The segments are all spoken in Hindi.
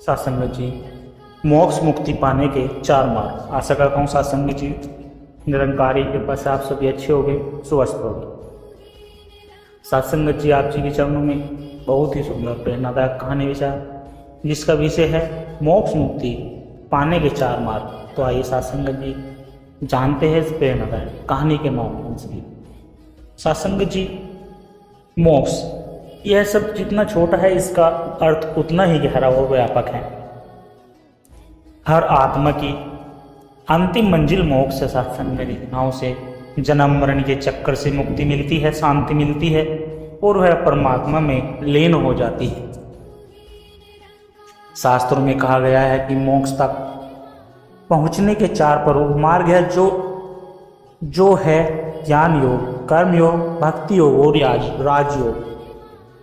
सत्संग जी, मोक्ष मुक्ति पाने के 4 मार्ग। आशा करता हूँ सत्संग जी निरंकारी कृपा से आप सभी अच्छे होंगे, स्वस्थ होंगे। सत्संग जी, आप जी के चरणों में बहुत ही सुंदर प्रेरणादायक कहानी विचार जिसका विषय है मोक्ष मुक्ति पाने के 4 मार्ग। तो आइए सत्संग जी जानते हैं इस प्रेरणादायक कहानी के माध्यम से। सत्संग जी, मोक्ष यह सब जितना छोटा है इसका अर्थ उतना ही गहरा और व्यापक है। हर आत्मा की अंतिम मंजिल मोक्ष है। सत्संग में रचनाओं से जन्म मरण के चक्कर से मुक्ति मिलती है, शांति मिलती है और वह परमात्मा में लीन हो जाती है। शास्त्रों में कहा गया है कि मोक्ष तक पहुंचने के 4 प्रमुख मार्ग है जो है ज्ञान योग, कर्म योग, भक्ति योग और राजयोग।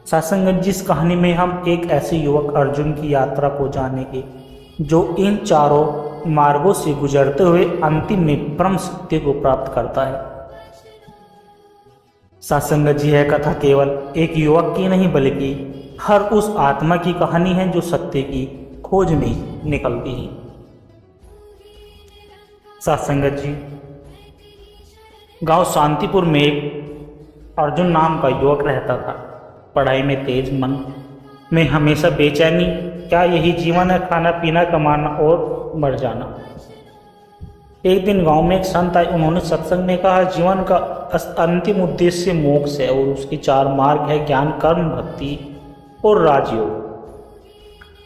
सत्संग जिस कहानी में हम एक ऐसे युवक अर्जुन की यात्रा को जानेंगे जो इन 4 मार्गों से गुजरते हुए अंतिम में परम सत्य को प्राप्त करता है। सत्संग जी, यह कथा केवल एक युवक की नहीं बल्कि हर उस आत्मा की कहानी है जो सत्य की खोज में निकलती है। सत्संग जी, गांव शांतिपुर में एक अर्जुन नाम का युवक रहता था। पढ़ाई में तेज, मन में हमेशा बेचैनी। क्या यही जीवन है? खाना पीना, कमाना और मर जाना। एक दिन गांव में एक संत आए। उन्होंने सत्संग में कहा जीवन का अंतिम उद्देश्य मोक्ष है और उसके 4 मार्ग है ज्ञान, कर्म, भक्ति और राजयोग।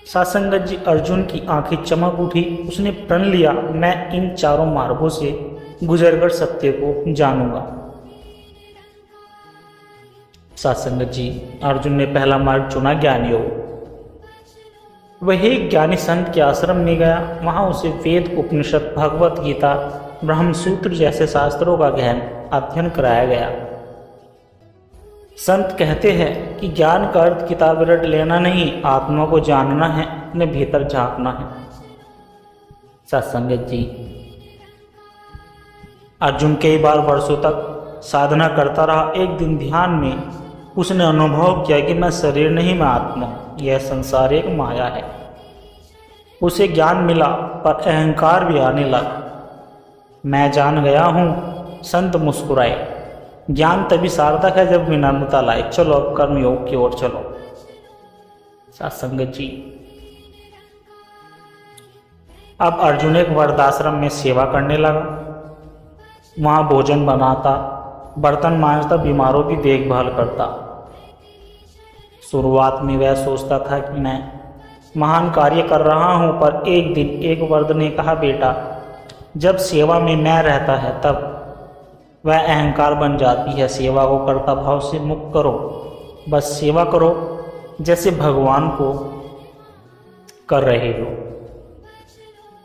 सत्संग जी, अर्जुन की आंखें चमक उठी। उसने प्रण लिया, मैं इन 4 मार्गों से गुजरकर सत्य को जानूंगा। सत्संग जी, अर्जुन ने पहला मार्ग चुना, ज्ञान योग। वह एक ज्ञानी संत के आश्रम में गया। वहां उसे वेद, उपनिषद, भगवत गीता, ब्रह्म सूत्र जैसे शास्त्रों का गहन अध्ययन कराया गया। संत कहते हैं कि ज्ञान का अर्थ किताब रट लेना नहीं, आत्मा को जानना है, अपने भीतर झांकना है। सत्संग जी, अर्जुन कई बार वर्षों तक साधना करता रहा। एक दिन ध्यान में उसने अनुभव किया कि मैं शरीर नहीं, मैं आत्मा हूं, यह संसार एक माया है। उसे ज्ञान मिला पर अहंकार भी आने लगा। मैं जान गया हूं। संत मुस्कुराए। ज्ञान तभी सार्थक है जब विनम्रता लाए। चलो अब कर्म योग की ओर चलो। सत्संग जी, अब अर्जुन एक वृद्धाश्रम में सेवा करने लगा। वहां भोजन बनाता, बर्तन मांजता, बीमारों की देखभाल करता। शुरुआत में वह सोचता था कि मैं महान कार्य कर रहा हूं, पर एक दिन एक वृद्ध ने कहा, बेटा, जब सेवा में मैं रहता है तब वह अहंकार बन जाती है। सेवा को कर्ता भाव से मुक्त करो, बस सेवा करो जैसे भगवान को कर रहे हो।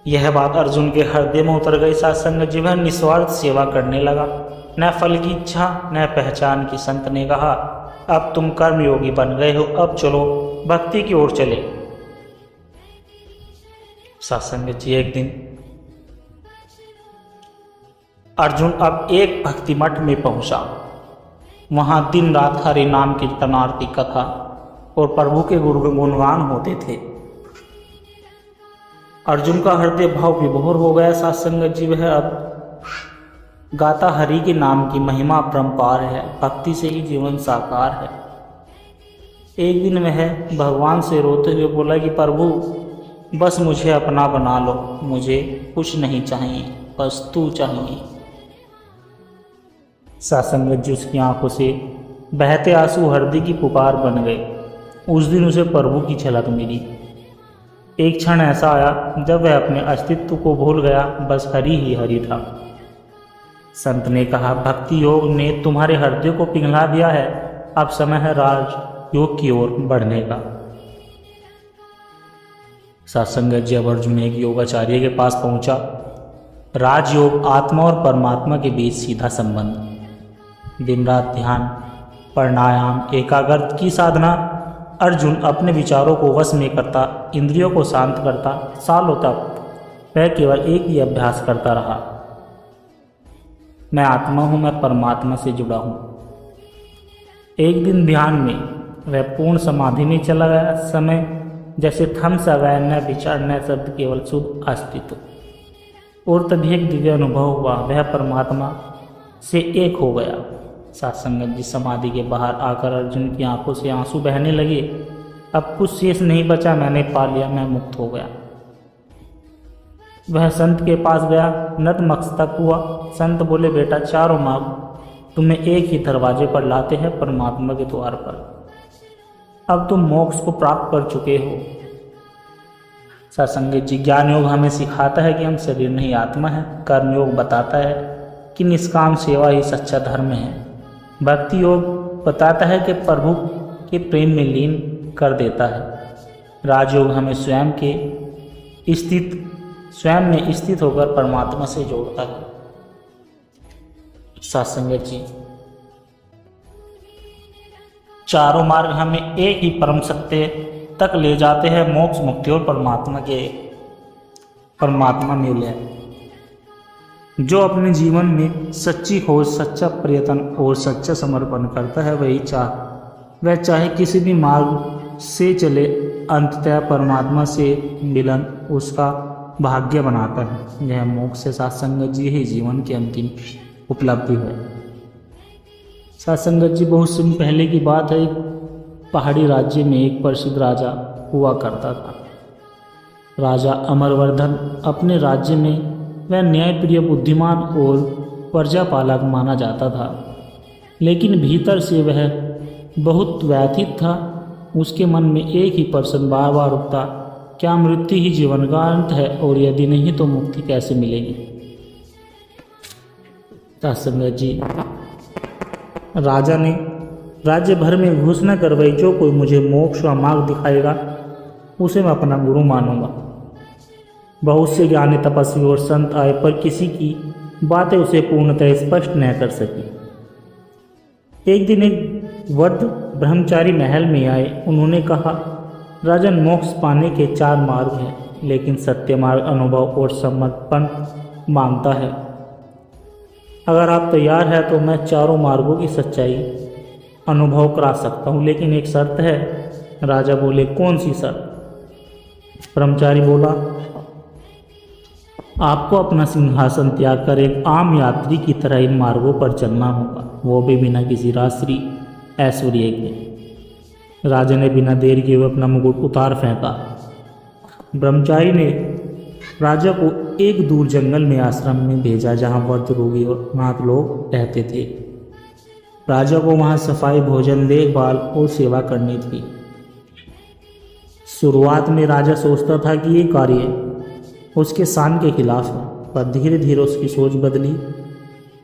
यह बात अर्जुन के हृदय में उतर गई। सत्संग जीवन निस्वार्थ सेवा करने लगा, न फल की इच्छा न पहचान की। संत ने कहा, अब तुम कर्म योगी बन गए हो, अब चलो भक्ति की ओर चले। सत्संग जी, एक दिन अर्जुन अब एक भक्ति मठ में पहुंचा। वहां दिन रात हरि नाम कीर्तन, आरती, कथा और प्रभु के गुणगान होते थे। अर्जुन का हृदय भाव विभोर हो गया। सत्संग जी, वह अब गाता हरि के नाम की महिमा अपरंपार है, भक्ति से ही जीवन साकार है। एक दिन वह भगवान से रोते हुए बोला कि प्रभु, बस मुझे अपना बना लो, मुझे कुछ नहीं चाहिए, बस तू चाहिए। सत्संग जी, उसकी आंखों से बहते आंसू हृदय की पुकार बन गए। उस दिन उसे प्रभु की झलक मिली। एक क्षण ऐसा आया जब वह अपने अस्तित्व को भूल गया, बस हरि ही हरि था। संत ने कहा, भक्ति योग ने तुम्हारे हृदय को पिघला दिया है, अब समय है राज योग की ओर बढ़ने का। सत्संग जी, अब अर्जुन एक योगाचार्य के पास पहुंचा। राजयोग आत्मा और परमात्मा के बीच सीधा संबंध। दिन रात ध्यान, प्राणायाम, एकाग्रता की साधना। अर्जुन अपने विचारों को वश में करता, इंद्रियों को शांत करता। सालों तक वह केवल एक ही अभ्यास करता रहा, मैं आत्मा हूं, मैं परमात्मा से जुड़ा हूं। एक दिन ध्यान में वह पूर्ण समाधि में चला गया। समय जैसे थम सवै न विचार न शब्द, केवल शुद्ध अस्तित्व। और तभी एक दिव्य अनुभव हुआ, वह परमात्मा से एक हो गया। साथ संगत जी, समाधि के बाहर आकर अर्जुन की आंखों से आंसू बहने लगे। अब कुछ शेष नहीं बचा, मैंने पा लिया, मैं मुक्त हो गया। वह संत के पास गया, नतमस्तक हुआ। संत बोले, बेटा चारों मार्ग तुम्हें एक ही दरवाजे पर लाते हैं, परमात्मा के द्वार पर। अब तुम मोक्ष को प्राप्त कर चुके हो। सत्संग जी, ज्ञान योग हमें सिखाता है कि हम शरीर नहीं आत्मा है। कर्म योग बताता है कि निष्काम सेवा ही सच्चा धर्म है। भक्ति योग बताता है कि प्रभु के प्रेम में लीन कर देता है। राजयोग हमें स्वयं में स्थित होकर परमात्मा से जोड़ता है। सत्संग जी, चारों मार्ग हमें एक ही परम सत्य तक ले जाते हैं, मोक्ष, मुक्ति और परमात्मा मिले। जो अपने जीवन में सच्ची खोज, सच्चा प्रयत्न और सच्चा समर्पण करता है, वह चाहे किसी भी मार्ग से चले, अंततः परमात्मा से मिलन उसका भाग्य बनाता है। यह मोक्ष से सत्संग जी ही जीवन की अंतिम उपलब्धि है। सत्संग जी, बहुत समय पहले की बात है। पहाड़ी राज्य में एक प्रसिद्ध राजा हुआ करता था। राजा अमरवर्धन अपने राज्य में वह न्यायप्रिय, बुद्धिमान और प्रजापालक माना जाता था, लेकिन भीतर से वह बहुत व्यथित था। उसके मन में एक ही प्रश्न बार बार उठता, क्या मृत्यु ही जीवन का अंत है, और यदि नहीं तो मुक्ति कैसे मिलेगी। सत्संग जी, राजा ने राज्य भर में घोषणा करवाई, जो कोई मुझे मोक्ष का मार्ग दिखाएगा उसे मैं अपना गुरु मानूंगा। बहुत से ज्ञानी, तपस्वी और संत आए, पर किसी की बातें उसे पूर्णतः स्पष्ट न कर सकी। एक दिन एक वृद्ध ब्रह्मचारी महल में आए। उन्होंने कहा, राजन, मोक्ष पाने के 4 मार्ग हैं, लेकिन सत्य मार्ग अनुभव और समर्पण मांगता है। अगर आप तैयार हैं तो मैं चारों मार्गों की सच्चाई अनुभव करा सकता हूँ, लेकिन एक शर्त है। राजा बोले, कौन सी शर्त? ब्रह्मचारी बोला, आपको अपना सिंहासन त्याग कर एक आम यात्री की तरह इन मार्गों पर चलना होगा, वो भी बिना किसी राष्ट्रीय ऐश्वर्य के। राजा ने बिना देर किए हुए अपना मुकुट उतार फेंका। ब्रह्मचारी ने राजा को एक दूर जंगल में आश्रम में भेजा, जहाँ वृद्ध, रोगी और अनाथ लोग रहते थे। राजा को वहाँ सफाई, भोजन, देखभाल और सेवा करनी थी। शुरुआत में राजा सोचता था कि ये कार्य उसके शान के खिलाफ है, पर धीरे धीरे उसकी सोच बदली।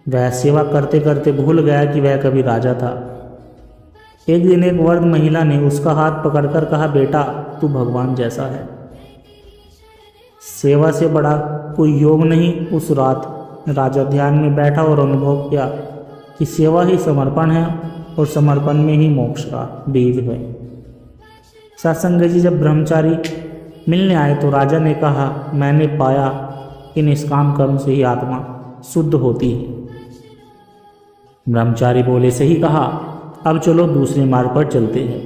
वह सेवा करते करते भूल गया कि वह कभी राजा था। एक दिन एक वृद्ध महिला ने उसका हाथ पकड़कर कहा, बेटा, तू भगवान जैसा है, सेवा से बड़ा कोई योग नहीं। उस रात राजा ध्यान में बैठा और अनुभव किया कि सेवा ही समर्पण है, और समर्पण में ही मोक्ष का बीज है। सत्संग जी, जब ब्रह्मचारी मिलने आए तो राजा ने कहा, मैंने पाया कि निष्काम कर्म से ही आत्मा शुद्ध होती है। ब्रह्मचारी बोले, सही कहा, अब चलो दूसरे मार्ग पर चलते हैं।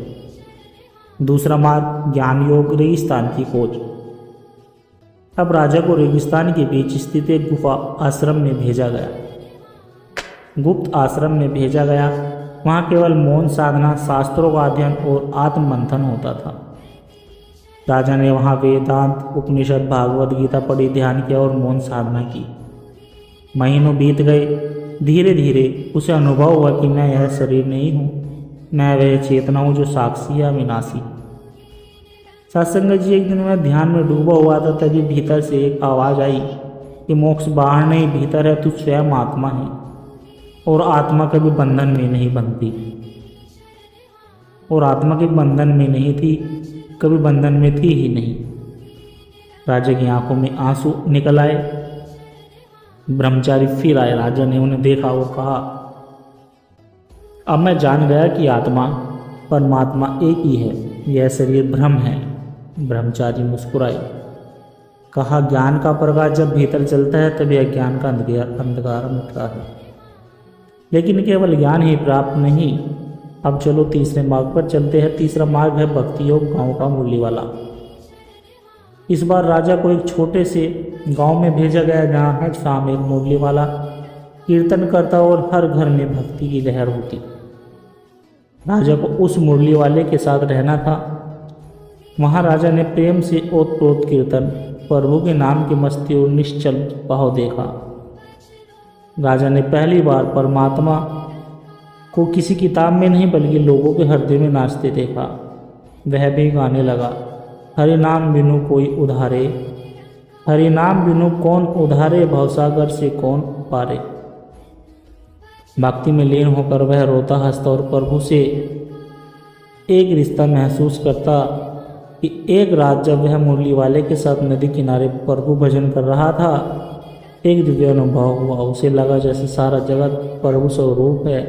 दूसरा मार्ग ज्ञान योग, रेगिस्तान की खोज। अब राजा को रेगिस्तान के बीच स्थित एक गुफा आश्रम में भेजा गया। गुप्त आश्रम में भेजा गया। वहाँ केवल मौन साधना, शास्त्रों का अध्ययन और आत्म मंथन होता था। राजा ने वहाँ वेदांत, उपनिषद, भागवत गीता पढ़ी, ध्यान किया और मौन साधना की। महीनों बीत गए। धीरे धीरे उसे अनुभव हुआ कि मैं यह शरीर नहीं हूँ, मैं वह चेतना हूँ जो साक्षी या विनाशी। सत्संग जी, एक दिन मैं ध्यान में डूबा हुआ था, तभी भीतर से एक आवाज़ आई कि मोक्ष बाहर नहीं, भीतर है, तू स्वयं आत्मा है, और आत्मा कभी बंधन में नहीं बनती, और आत्मा के बंधन में नहीं थी, कभी बंधन में थी ही नहीं। राजा की आंखों में आंसू निकल आए। ब्रह्मचारी फिर आए। राजा ने उन्हें देखा और कहा, अब मैं जान गया कि आत्मा परमात्मा एक ही है, यह शरीर भ्रम है। ब्रह्मचारी मुस्कुराए, कहा, ज्ञान का प्रकाश जब भीतर चलता है तभी अज्ञान का अंधकार मिटता है। लेकिन केवल ज्ञान ही प्राप्त नहीं। अब चलो तीसरे मार्ग पर चलते हैं। तीसरा मार्ग है भक्ति योग, गाँव का मूल्य वाला। इस बार राजा को एक छोटे से गांव में भेजा गया जहां हर शाम एक मुरली वाला कीर्तन करता और हर घर में भक्ति की लहर होती। राजा को उस मुरली वाले के साथ रहना था। वहां राजा ने प्रेम से ओतप्रोत कीर्तन, प्रभु के नाम की मस्ती और निश्चल भाव देखा। राजा ने पहली बार परमात्मा को किसी किताब में नहीं बल्कि लोगों के हृदय में नाचते देखा। वह भी गाने लगा, हरि नाम बिनु कोई उधारे, हरि नाम बिनु कौन उधारे, भवसागर से कौन पारे। भक्ति में लीन होकर वह रोता हंसता और प्रभु से एक रिश्ता महसूस करता कि एक रात जब वह मुरली वाले के साथ नदी किनारे प्रभु भजन कर रहा था, एक दिव्य अनुभव हुआ। उसे लगा जैसे सारा जगत प्रभु स्वरूप है,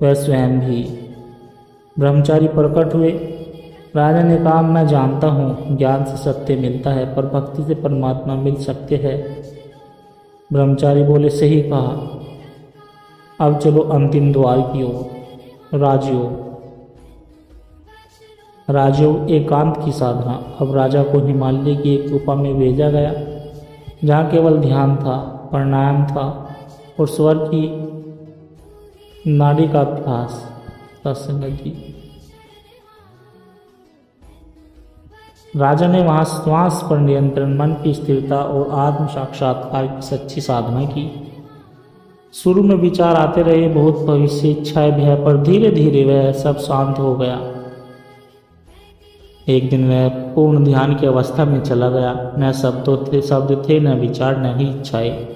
वह स्वयं भी। ब्रह्मचारी प्रकट हुए। राजा ने कहा, मैं जानता हूँ ज्ञान से सत्य मिलता है पर भक्ति से परमात्मा मिल सकते हैं। ब्रह्मचारी बोले, सही कहा, अब चलो अंतिम द्वार की ओर। राजयोग। राजयोग एकांत की साधना। अब राजा को हिमालय की एक गुफा में भेजा गया जहाँ केवल ध्यान था, प्राणायाम था और स्वर की नाड़ी का अभ्यास। सत्संग जी। राजा ने वहाँ श्वास पर नियंत्रण, मन की स्थिरता और आत्म साक्षात्कार की सच्ची साधना की। शुरू में विचार आते रहे, बहुत भविष्य, इच्छाएं, भय, पर धीरे धीरे वह सब शांत हो गया। एक दिन वह पूर्ण ध्यान की अवस्था में चला गया। न शब्द थे, न विचार, न ही इच्छाएं,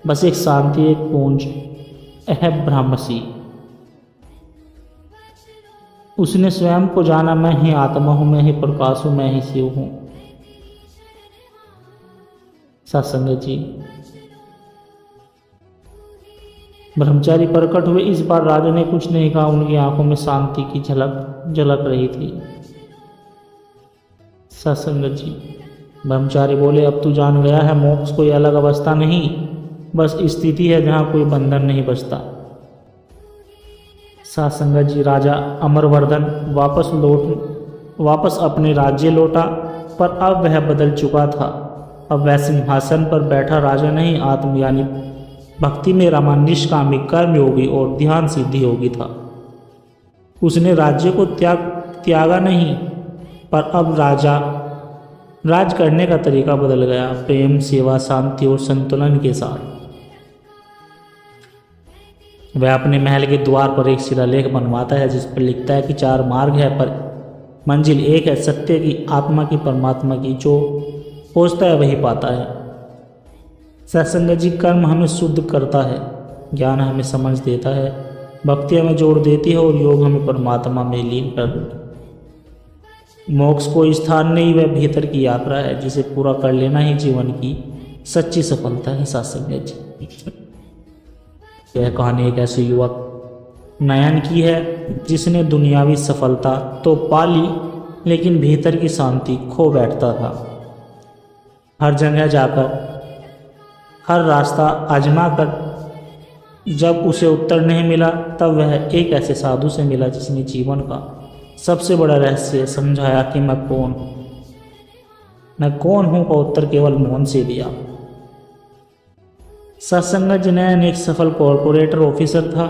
बस एक शांति, एक पूंज, अहम ब्रह्मसी। उसने स्वयं को जाना, मैं ही आत्मा हूं, मैं ही प्रकाश हूं, मैं ही शिव हूं। सत्संग जी। ब्रह्मचारी प्रकट हुए। इस बार राजा ने कुछ नहीं कहा, उनकी आंखों में शांति की झलक रही थी। सत्संग जी। ब्रह्मचारी बोले, अब तू जान गया है, मोक्ष कोई अलग अवस्था नहीं, बस स्थिति है जहां कोई बंधन नहीं बचता। सत्संग जी। राजा अमरवर्धन वापस अपने राज्य लौटा, पर अब वह बदल चुका था। अब वह सिंहासन पर बैठा राजा नहीं, आत्म यानी भक्ति में रमा, निष्कामी, कर्मयोगी और ध्यान सिद्धि योगी था। उसने राज्य को त्यागा नहीं, पर अब राज करने का तरीका बदल गया, प्रेम, सेवा, शांति और संतुलन के साथ। वह अपने महल के द्वार पर एक शिलालेख बनवाता है जिस पर लिखता है कि 4 मार्ग है पर मंजिल एक है, सत्य की, आत्मा की, परमात्मा की। जो खोजता है वही पाता है। सत्संग जी। कर्म हमें शुद्ध करता है, ज्ञान हमें समझ देता है, भक्ति हमें जोड़ देती है और योग हमें परमात्मा में लीन कर देता है। मोक्ष कोई स्थान नहीं, वह भीतर की यात्रा है जिसे पूरा कर लेना ही जीवन की सच्ची सफलता है। सत्संग जी। यह कहानी एक ऐसे युवक नयन की है जिसने दुनियावी सफलता तो पा ली, लेकिन भीतर की शांति खो बैठता था। हर जगह जाकर, हर रास्ता आजमा कर जब उसे उत्तर नहीं मिला, तब वह एक ऐसे साधु से मिला जिसने जीवन का सबसे बड़ा रहस्य समझाया कि मैं कौन हूं का उत्तर केवल मौन से दिया। सत्संग जिनैन एक सफल कॉरपोरेटर ऑफिसर था,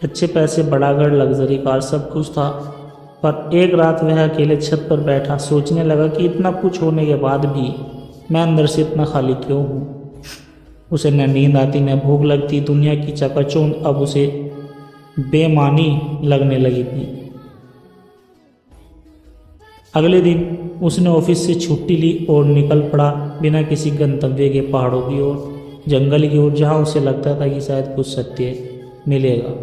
अच्छे पैसे, बड़ा घर, लग्जरी कार, सब कुछ था। पर एक रात वह अकेले छत पर बैठा सोचने लगा कि इतना कुछ होने के बाद भी मैं अंदर से इतना खाली क्यों हूँ। उसे न नींद आती, न भूख लगती। दुनिया की चकाचौंध अब उसे बेमानी लगने लगी थी। अगले दिन उसने ऑफिस से छुट्टी ली और निकल पड़ा बिना किसी गंतव्य के, पहाड़ों की ओर, जंगल की ओर, जहाँ उसे लगता था कि शायद कुछ सत्य मिलेगा।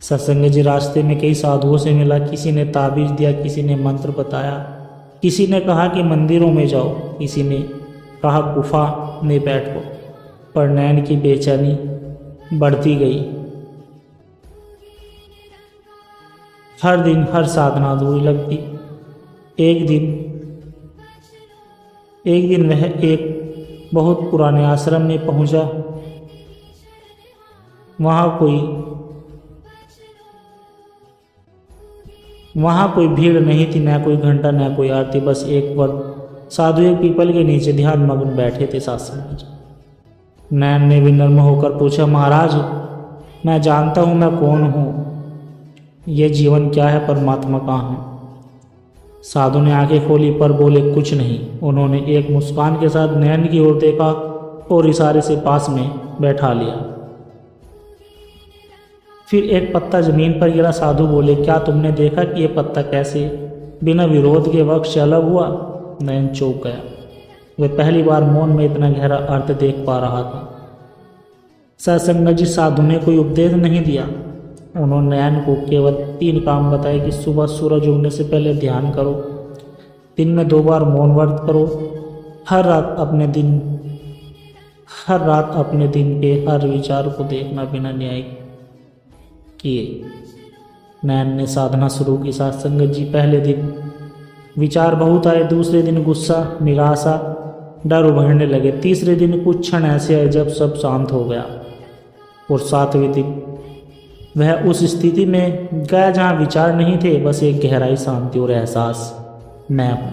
सत्संग जी। रास्ते में कई साधुओं से मिला। किसी ने ताबीज दिया, किसी ने मंत्र बताया, किसी ने कहा कि मंदिरों में जाओ, किसी ने कहा गुफा में बैठो। पर नैन की बेचैनी बढ़ती गई। हर दिन हर साधना अधूरी लगती। एक दिन वह एक बहुत पुराने आश्रम में पहुंचा। वहाँ कोई भीड़ नहीं थी, न कोई घंटा न कोई आरती, बस एक वर्ग साधु एक पीपल के नीचे ध्यान मग्न बैठे थे सत्संग जी। नैन ने विनम्र होकर पूछा, महाराज मैं जानता हूँ मैं कौन हूँ, ये जीवन क्या है, परमात्मा कहाँ है। साधु ने आंखें खोली पर बोले कुछ नहीं। उन्होंने एक मुस्कान के साथ नैन की ओर देखा और इशारे से पास में बैठा लिया। फिर एक पत्ता जमीन पर गिरा। साधु बोले, क्या तुमने देखा कि ये पत्ता कैसे बिना विरोध के वक्त से अलग हुआ। नैन चौंक गया। वह पहली बार मौन में इतना गहरा अर्थ देख पा रहा था। सत्संग जी साधु ने कोई उपदेश नहीं दिया। उन्होंने नैन को केवल 3 काम बताए कि सुबह सूरज उगने से पहले ध्यान करो, दिन में 2 बार मौन व्रत करो, हर रात अपने दिन के हर विचार को देखना बिना न्याय किए। नैन ने साधना शुरू की। सत्संग जी पहले दिन विचार बहुत आए, दूसरे दिन गुस्सा, निराशा, डर उभरने लगे, तीसरे दिन कुछ क्षण ऐसे आए जब सब शांत हो गया, और 7वें दिन वह उस स्थिति में गया जहाँ विचार नहीं थे, बस एक गहराई, शांति और एहसास, मैं हूँ।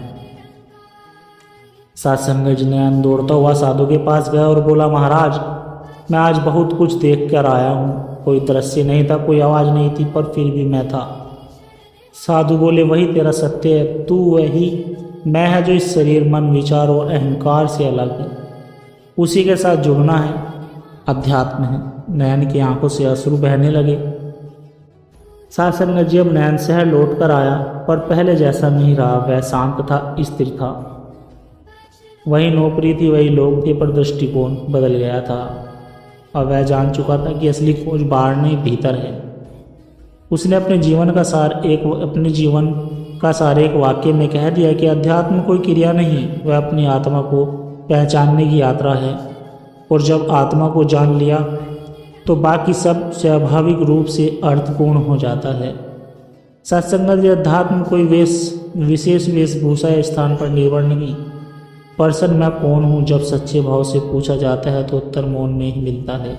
सत्संग जी नैन दौड़ता हुआ साधु के पास गया और बोला, महाराज मैं आज बहुत कुछ देख कर आया हूँ। कोई दृश्य नहीं था, कोई आवाज़ नहीं थी, पर फिर भी मैं था। साधु बोले, वही तेरा सत्य है, तू वही मैं है जो इस शरीर, मन, विचार और अहंकार से अलग है। उसी के साथ जुड़ना है, अध्यात्म है। नैन की आंखों से अश्रु बहने लगे। सत्संग जी अब नैन शहर लौट कर आया, पर पहले जैसा नहीं रहा। वह शांत था, स्थिर था, वही नौकरी थी, वही लोग थे, पर दृष्टिकोण बदल गया था। और वह जान चुका था कि असली खोज बाहर नहीं, भीतर है। उसने अपने जीवन का सार एक वाक्य में कह दिया कि अध्यात्म कोई क्रिया नहीं, वह अपनी आत्मा को पहचानने की यात्रा है। और जब आत्मा को जान लिया तो बाकी सब स्वाभाविक रूप से अर्थपूर्ण हो जाता है। सत्संग अध्यात्म कोई विशेष वेशभूषा या स्थान पर निर्भर नहीं। पर्सन मैं कौन हूँ जब सच्चे भाव से पूछा जाता है तो उत्तर मौन में ही मिलता है।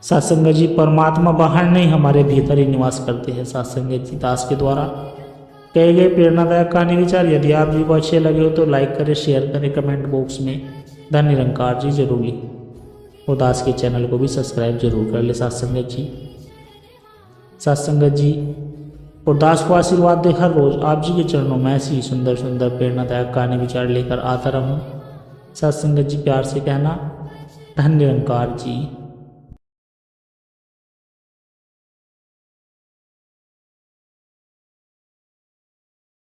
सत्संग जी परमात्मा बाहर नहीं, हमारे भीतर ही निवास करते हैं। सत्संग जी दास के द्वारा कहे गए प्रेरणादायक कहानी विचार यदि आप जी को अच्छे लगे हो तो लाइक करें, शेयर करें, कमेंट बॉक्स में धन निरंकार जी जरूर लिखें और दास के चैनल को भी सब्सक्राइब जरूर कर ले। सत्संग जी और दास को आशीर्वाद दे हर रोज आप जी के चरणों में ऐसी सुंदर सुंदर प्रेरणादायक कहानी विचार लेकर आता रहूं। सत्संग जी प्यार से कहना, धन निरंकार जी।